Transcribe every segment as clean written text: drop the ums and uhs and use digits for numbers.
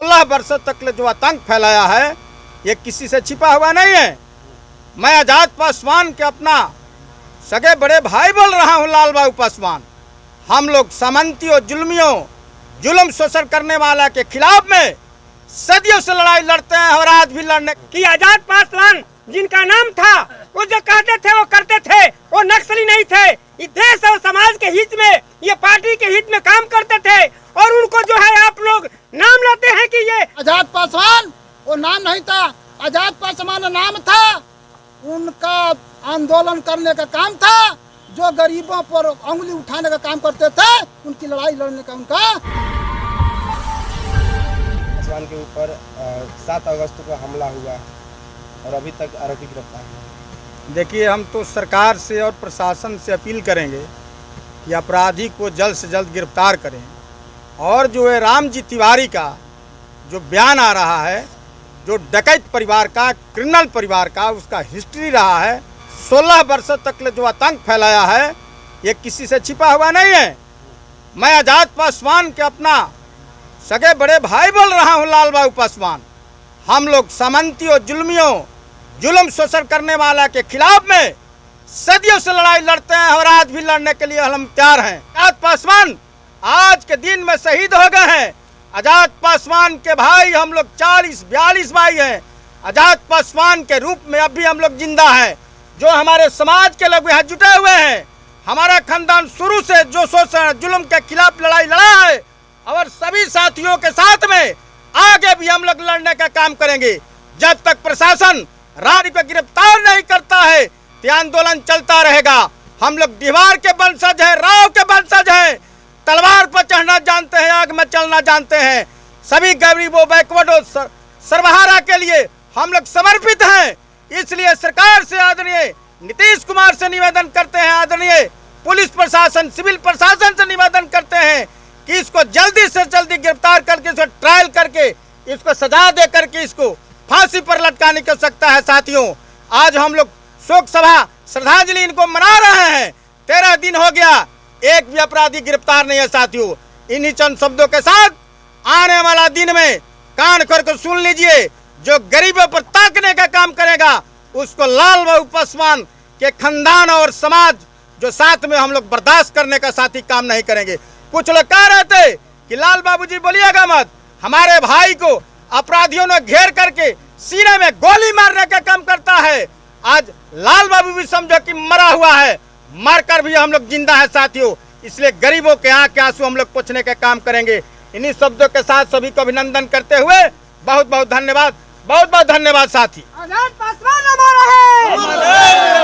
16 वर्षों तक जो आतंक फैलाया है ये किसी से छिपा हुआ नहीं है। मैं आजाद पासवान के अपना सगे बड़े भाई बोल रहा हूँ, लाल बाबू पासवान। हम लोग सामंतियों, जुल्मियों, जुल्म शोषण करने वाला के खिलाफ में सदियों से लड़ाई लड़ते हैं और आज भी लड़ने कि आजाद पासवान जिनका नाम था वो जो कहते थे वो करते थे, वो नक्सली नहीं थे। ये देश और समाज के हित में, ये पार्टी के हित में काम करते थे और उनको जो है आप लोग नाम लेते हैं कि ये आजाद पासवान वो नाम नहीं था, आजाद पासवान नाम था। उनका आंदोलन करने का काम था, जो गरीबों पर उंगली उठाने का काम करते थे, उनकी लड़ाई लड़ने का उनका। पासवान के ऊपर 7 अगस्त को हमला हुआ और अभी तक आरोपी गिरफ्तार है। देखिए, हम तो सरकार से और प्रशासन से अपील करेंगे कि अपराधी को जल्द से जल्द गिरफ्तार करें। और जो है रामजी तिवारी का जो बयान आ रहा है, जो डकैत परिवार का, क्रिमिनल परिवार का उसका हिस्ट्री रहा है, 16 वर्षों तक जो आतंक फैलाया है ये किसी से छिपा हुआ नहीं है। मैं आजाद पासवान के अपना सगे बड़े भाई बोल रहा हूँ, लाल बाबू पासवान। हम लोग सामंतियों, जुल्मियों, जुल्म शोषण करने वाला के खिलाफ में सदियों से लड़ाई लड़ते हैं और आज भी लड़ने के लिए हम तैयार हैं। आजाद पासवान आज के दिन में शहीद हो गए हैं। आजाद पासवान के भाई हम लोग 40-42 भाई हैं। आजाद पासवान के रूप में अब भी हम लोग जिंदा हैं। जो हमारे समाज के लोग यहाँ जुटे हुए हैं, हमारा खानदान शुरू से जो शोषण जुल्म के खिलाफ लड़ाई लड़ा है और सभी साथियों के साथ में आगे भी हम लोग लड़ने का काम करेंगे। जब तक प्रशासन रानी को गिरफ्तार नहीं करता है तो आंदोलन चलता रहेगा। हम लोग दीवार के वंशज हैं, राव के वंशज हैं, तलवार पर चढ़ना जानते हैं, आग में चलना जानते हैं। सभी गरीबों, बैकवर्डों, सर्वहारा के लिए हम लोग समर्पित हैं। इसलिए सरकार से आदरणीय नीतीश कुमार से निवेदन करते हैं, आदरणीय पुलिस प्रशासन, सिविल प्रशासन से निवेदन करते हैं कि इसको जल्दी से जल्दी गिरफ्तार करके, इसको ट्रायल करके, इसको सजा दे करके इसको फांसी पर लटकाने की आवश्यकता है। साथियों, आज हम लोग शोक सभा, श्रद्धांजलि इनको मना रहे हैं। 13 दिन हो गया, एक भी अपराधी गिरफ्तार नहीं है। साथियों, इन्हीं चंद शब्दों के साथ आने वाला दिन में कान खोल कर सुन लीजिए, जो गरीबों पर ताकने का काम करेगा उसको लाल बाबू पासवान के खानदान और समाज जो साथ में हम लोग बर्दाश्त करने का साथी काम नहीं करेंगे। कुछ लोग कह रहे थे कि लाल बाबू जी बोलिएगा मत, हमारे भाई को अपराधियों ने घेर करके सीने में गोली मारने का काम करता है। आज लाल बाबू भी समझो कि मरा हुआ है, मरकर भी हम लोग जिंदा है। साथियों, इसलिए गरीबों के आंख के आंसू हम लोग पोंछने का काम करेंगे। इन्हीं शब्दों के साथ सभी को अभिनंदन करते हुए बहुत बहुत धन्यवाद, बहुत बहुत धन्यवाद साथी। आजाद पासवान हमारा है,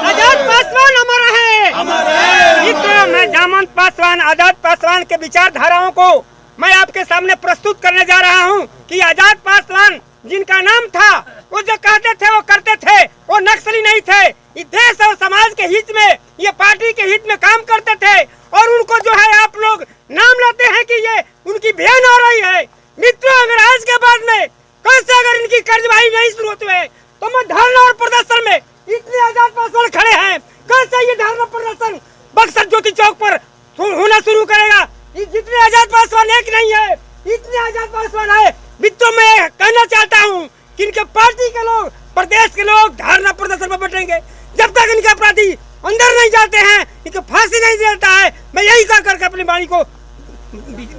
आजाद पासवान हमारा है। मित्रों, मैं जामवंत पासवान, आजाद पासवान के विचारधाराओं को मैं आपके सामने प्रस्तुत करने जा रहा हूं कि आजाद पासवान जिनका नाम था वो जो कहते थे वो करते थे, वो नक्सली नहीं थे। ये देश और समाज के हित में, ये पार्टी के हित में काम करते थे और उनको जो है आप लोग नाम लेते हैं कि ये उनकी बयान हो रही है। मित्रों, अगर आज के बाद में कल से अगर इनकी कार्यवाही नहीं शुरू होती है तो मैं धरना और प्रदर्शन में, इतने आजाद पासवान खड़े हैं, कल से ये धरना प्रदर्शन बक्सर ज्योति चौक पर होना शुरू करेगा। जितने आजाद पासवान एक नहीं है, इतने आजाद पासवान है। मित्रों, मैं कहना चाहता हूँ कि इनके पार्टी के लोग, प्रदेश के लोग धरना प्रदर्शन पर बैठेंगे जब तक इनके अपराधी अंदर नहीं जाते हैं, इनको फांसी नहीं देता है। मैं यही कह करके अपनी वाणी को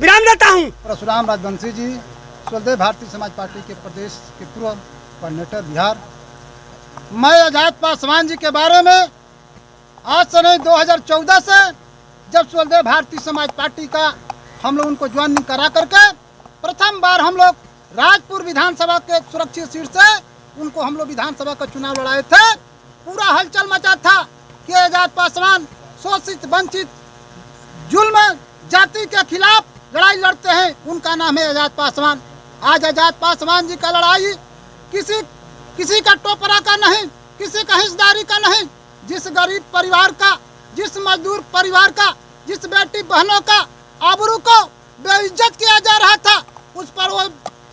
विराम देता हूँ। परशुराम राजवंशी जी, स्वदेश भारतीय समाज पार्टी के प्रदेश के पूर्व कोऑर्डिनेटर बिहार। मैं आजाद पासवान जी के बारे में आज से नहीं, 2014 से जब स्वदेश भारतीय समाज पार्टी का हम लोग उनको ज्वाइनिंग करा करके प्रथम बार हम लोग राजपुर विधानसभा के सुरक्षित सीट से उनको हम लोग विधानसभा का चुनाव लड़ाए थे। पूरा हलचल मचा था कि आजाद पासवान शोषित, वंचित, जुल्म जाति के खिलाफ लड़ाई लड़ते हैं, उनका नाम है आजाद पासवान। आज आजाद पासवान जी का लड़ाई किसी का टोपरा का नहीं, किसी का हिस्सेदारी का नहीं। जिस गरीब परिवार का, जिस मजदूर परिवार का, जिस बेटी बहनों का आबरू को बेइज्जत किया जा रहा था, उस पर वो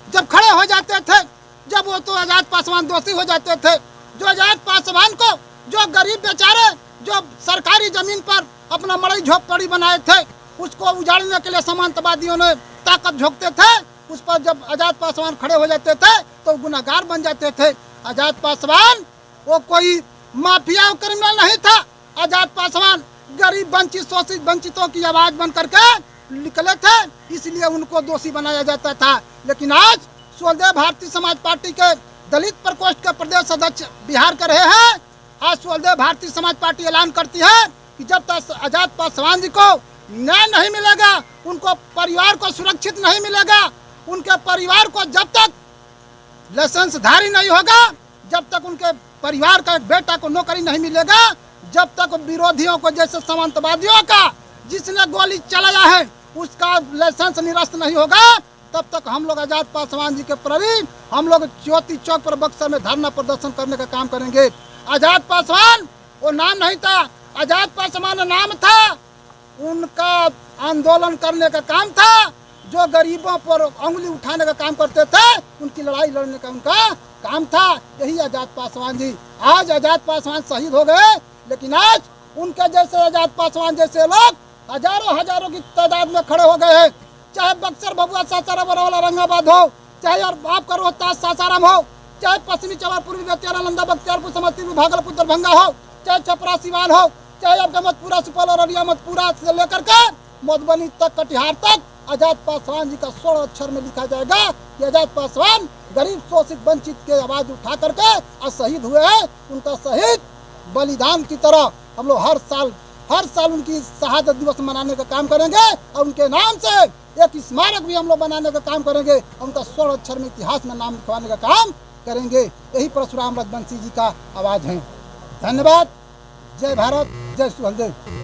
जब खड़े हो जाते थे, जब वो तो आजाद पासवान दोषी हो जाते थे। जो आजाद पासवान को, जो गरीब बेचारे जो सरकारी जमीन पर अपना मड़ई झोपड़ी बनाए थे, उसको उजाड़ने के लिए सामंतवादियों ने ताकत झोंकते थे, उस पर जब आज़ाद पासवान खड़े हो जाते थे तो गुनहगार बन जाते थे। आज़ाद पासवान वो कोई माफिया क्रिमिनल नहीं था। आज़ाद पासवान गरीब वंचित शोषित वंचितों की आवाज़ बन करके निकले थे, इसलिए उनको दोषी बनाया जाता था। लेकिन आज स्वदेव भारतीय समाज पार्टी के दलित प्रकोष्ठ के प्रदेश अध्यक्ष बिहार कर रहे हैं। आज स्वदेव भारतीय समाज पार्टी ऐलान करती है कि जब तक आज़ाद पासवान जी को न्याय नहीं मिलेगा, उनको परिवार को सुरक्षित नहीं मिलेगा, उनके परिवार को जब तक लाइसेंसधारी नहीं होगा, जब तक उनके परिवार का एक बेटा को नौकरी नहीं मिलेगा, जब तक विरोधियों को जैसे सामंतवादियों का जिसने गोली चलाया है उसका लाइसेंस निरस्त नहीं होगा, तब तक हम लोग आज़ाद पासवान जी के प्रति हम लोग ज्योति चौक पर बक्सर में धरना प्रदर्शन करने का काम करेंगे। आज़ाद पासवान वो नाम नहीं था, आज़ाद पासवान नाम था, उनका आंदोलन करने का काम था। जो गरीबों पर उंगली उठाने का काम करते थे, उनकी लड़ाई लड़ने का उनका काम था। यही आज़ाद पासवान जी। आज आज़ाद पासवान शहीद हो गए, लेकिन आज उनके जैसे आज़ाद पासवान जैसे लोग हजारों हजारों की तादाद में खड़े हो गए हैं। चाहे बक्सर भभुआ सासाराम बरौला औरंगाबाद हो, चाहे और आपका रोहतास सासाराम हो, चाहे पश्चिमी चंपारण पूर्वी बेतिया नालंदा बख्तियारपुर समस्तीपुर भागलपुर दरभंगा हो, चाहे छपरा सिवान हो, चाहे आपका मधुपुरा सुपौल और अररिया मधुपुरा से लेकर के मधुबनी तक कटिहार तक आज़ाद पासवान जी का 16 अक्षर में लिखा जाएगा कि आज़ाद पासवान गरीब शोषित वंचित के आवाज़ उठा करके और शहीद हुए हैं। उनका शहीद बलिदान की तरह हम लोग हर साल उनकी शहादत दिवस मनाने का काम करेंगे और उनके नाम से एक स्मारक भी हम लोग बनाने का काम करेंगे और उनका 16 अक्षर में इतिहास में नाम लिखवाने का काम करेंगे। यही परशुराम रजवंशी जी का आवाज़ है। धन्यवाद। जय भारत, जय सुहेलदेव।